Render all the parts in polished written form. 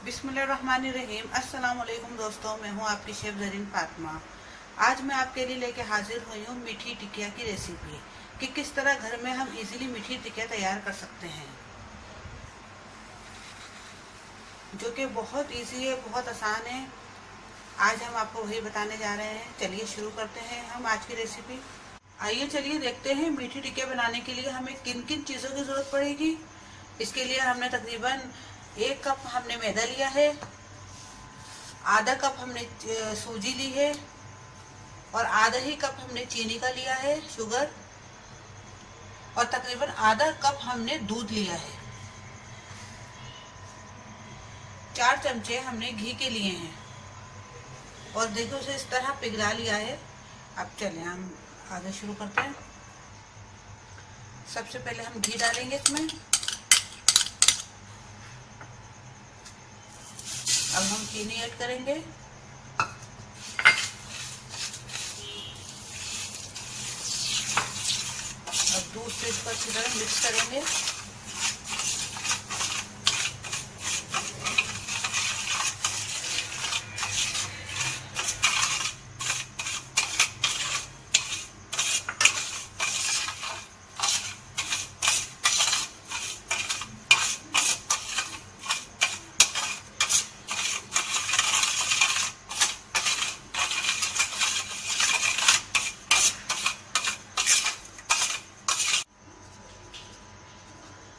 बिस्मिल्लाहिर्रहमानिर्रहीम। अस्सलाम वालेकुम दोस्तों, मैं हूं आपकी शेफ ज़रीन फातिमा। आज मैं आपके लिए लेके हाजिर हुई हूं मीठी टिकिया की रेसिपी कि किस तरह घर में हम इजीली मीठी टिकिया तैयार कर सकते हैं, जो कि बहुत इजी है, बहुत आसान है। आज हम आपको वही बताने जा रहे हैं। चलिए शुरू करते हैं हम आज की रेसिपी। आइए चलिए देखते हैं मीठी टिकिया बनाने के लिए हमें किन किन चीज़ों की ज़रूरत पड़ेगी। इसके लिए हमने तकरीबन 1 कप हमने मैदा लिया है, आधा कप हमने सूजी ली है और आधा ही कप हमने चीनी का लिया है, शुगर, और तकरीबन आधा कप हमने दूध लिया है। 4 चमचे हमने घी के लिए हैं और देखो उसे इस तरह पिघला लिया है। अब चलें हम आगे शुरू करते हैं। सबसे पहले हम घी डालेंगे इसमें। अब हम चीनी ऐड करेंगे। और दूध से इसको अच्छी तरह मिक्स करेंगे।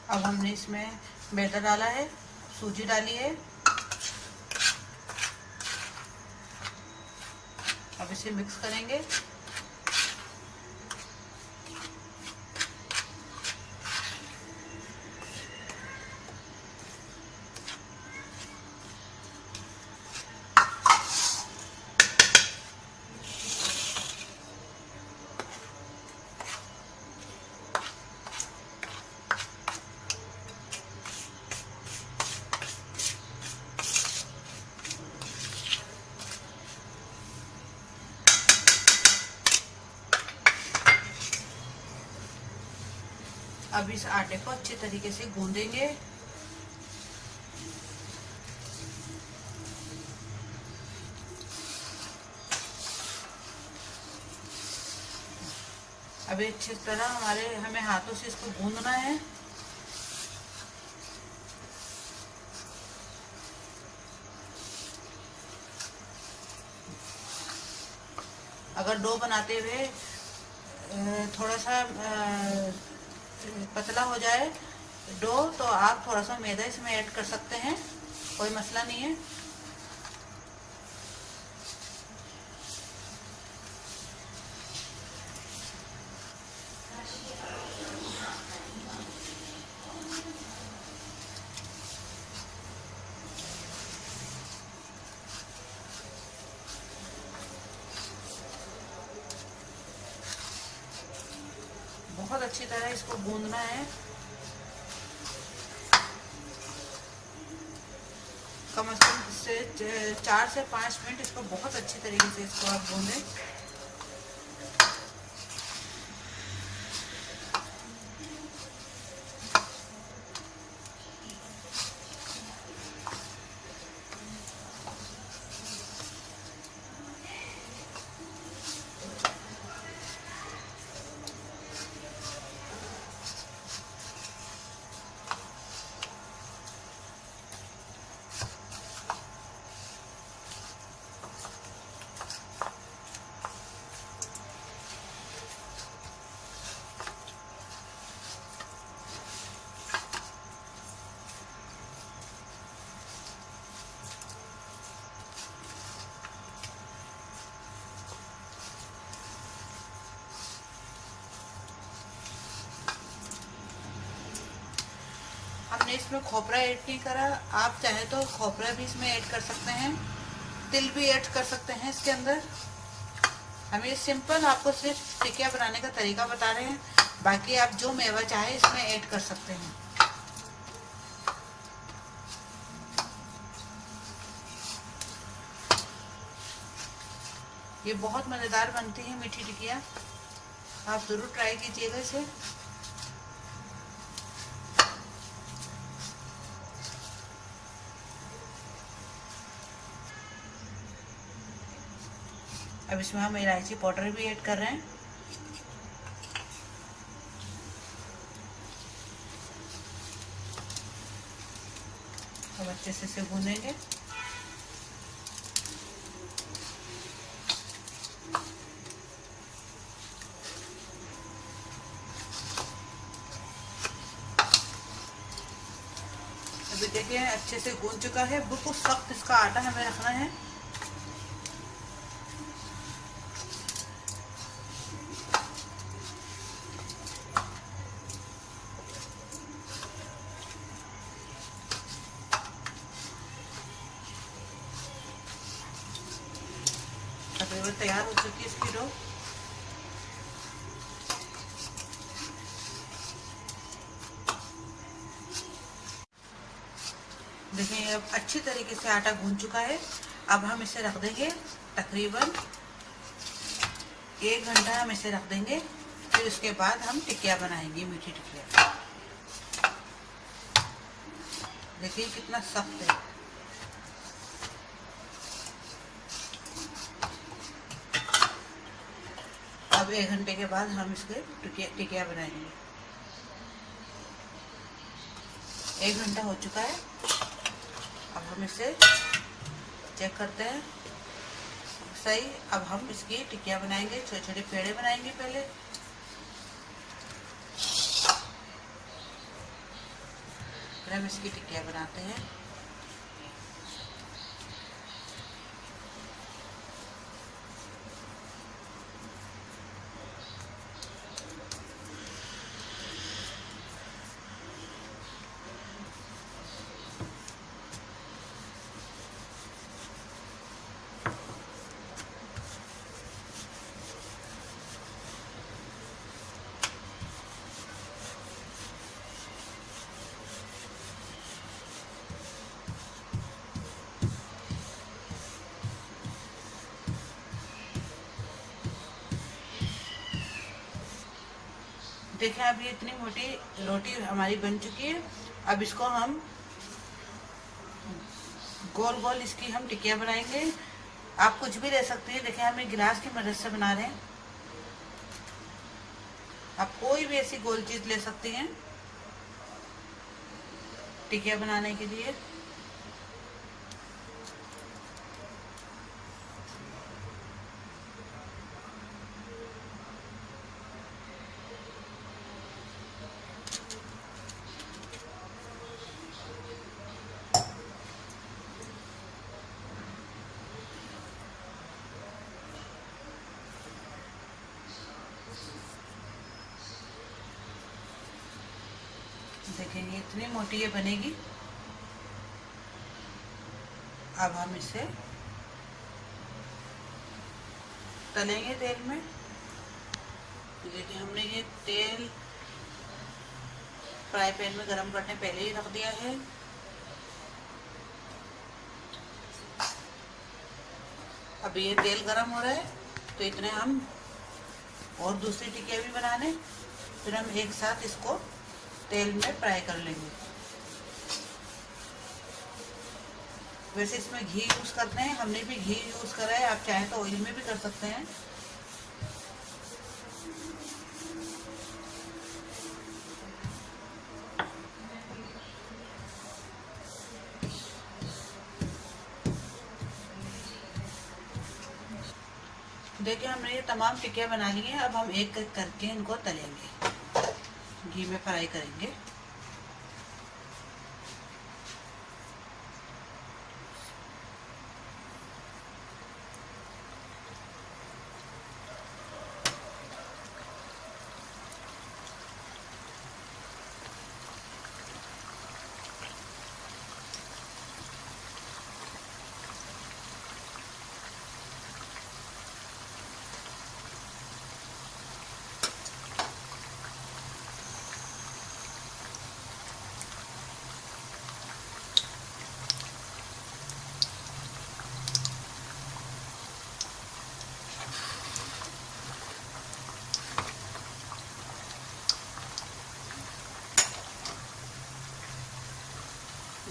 अब हमने इसमें मैदा डाला है, सूजी डाली है। अब इसे मिक्स करेंगे। अब इस आटे को अच्छे तरीके से गूंदेंगे। अभी अच्छी तरह हमें हाथों से इसको गूंदना है। अगर डो बनाते हुए थोड़ा सा पतला हो जाए डो, तो आप थोड़ा सा मैदा इसमें ऐड कर सकते हैं, कोई मसला नहीं है। बहुत अच्छी तरह इसको गूंदना है। कम से कम 4 से 5 मिनट इसको बहुत अच्छी तरीके से इसको आप गूंदें। हमने इसमें खोपरा ऐड नहीं करा, आप चाहे तो खोपरा भी इसमें ऐड कर सकते हैं, तिल भी ऐड कर सकते हैं इसके अंदर। हम ये सिंपल आपको सिर्फ टिकिया बनाने का तरीका बता रहे हैं, बाकी आप जो मेवा चाहे इसमें ऐड कर सकते हैं। ये बहुत मज़ेदार बनती है मीठी टिकिया, आप ज़रूर ट्राई कीजिएगा इसे। अब इसमें हम इलायची पाउडर भी ऐड कर रहे हैं। अब अच्छे से इसे भूनेंगे। अभी देखिए अच्छे से गूंज चुका है, बिल्कुल सख्त इसका आटा हमें रखना है। अभी वो तैयार हो चुकी है इसकी डो। देखिए अब अच्छी तरीके से आटा गूंज चुका है। अब हम इसे रख देंगे तकरीबन 1 घंटा हम इसे रख देंगे। फिर उसके बाद हम टिकिया बनाएंगे, मीठी टिकिया। देखिए कितना सख्त है। अब 1 घंटे के बाद हम इसके टिकिया बनाएंगे। 1 घंटा हो चुका है। अब हम इसे चेक करते हैं सही। अब हम इसकी टिकिया बनाएंगे, छोटे छोटे पेड़े बनाएंगे पहले। फिर हम इसकी टिकिया बनाते हैं। देखिए अभी इतनी मोटी रोटी हमारी बन चुकी है। अब इसको हम गोल गोल इसकी हम टिकिया बनाएंगे। आप कुछ भी ले सकते हैं। देखिए हम एक गिलास की मदद से बना रहे हैं। आप कोई भी ऐसी गोल चीज ले सकते हैं टिकिया बनाने के लिए। देखिए ये इतनी मोटी ये बनेगी। अब हम इसे तलेंगे तेल में। देखिए हमने ये तेल फ्राई पैन में गरम करने पहले ही रख दिया है। अब ये तेल गरम हो रहा है तो इतने हम और दूसरी टिकिया भी बना लें। फिर हम एक साथ इसको तेल में फ्राई कर लेंगे। वैसे इसमें घी यूज करते हैं, हमने भी घी यूज करा है। आप चाहे तो ऑयल में भी कर सकते हैं। देखिए हमने ये तमाम टिकिया बना ली है। अब हम एक एक करके इनको तलेंगे, घी में फ्राई करेंगे।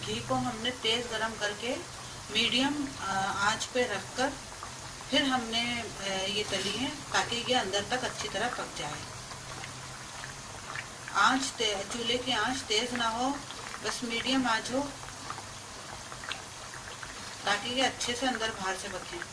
घी को हमने तेज गरम करके मीडियम आंच पे रखकर फिर हमने ये तली है ताकि ये अंदर तक अच्छी तरह पक जाए। चूल्हे की आंच तेज ना हो, बस मीडियम आंच हो ताकि ये अच्छे से अंदर बाहर से पके।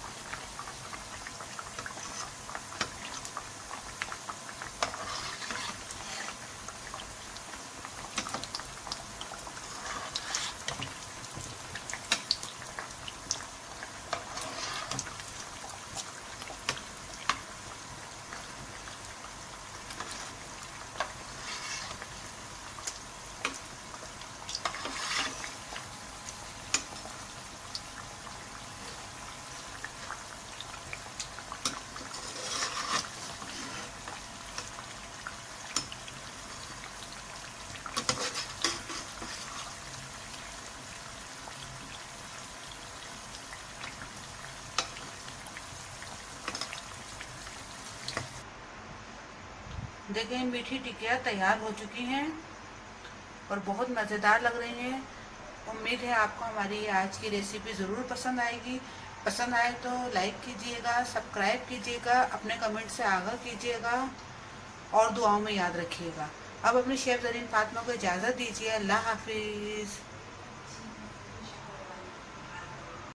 देखिए मीठी टिकिया तैयार हो चुकी हैं और बहुत मज़ेदार लग रही हैं। उम्मीद है आपको हमारी आज की रेसिपी ज़रूर पसंद आएगी। पसंद आए तो लाइक कीजिएगा, सब्सक्राइब कीजिएगा, अपने कमेंट से आगाह कीजिएगा और दुआओं में याद रखिएगा। अब अपनी शेफ ज़रीन फातिमा को इजाज़त दीजिए। अल्लाह हाफिज़।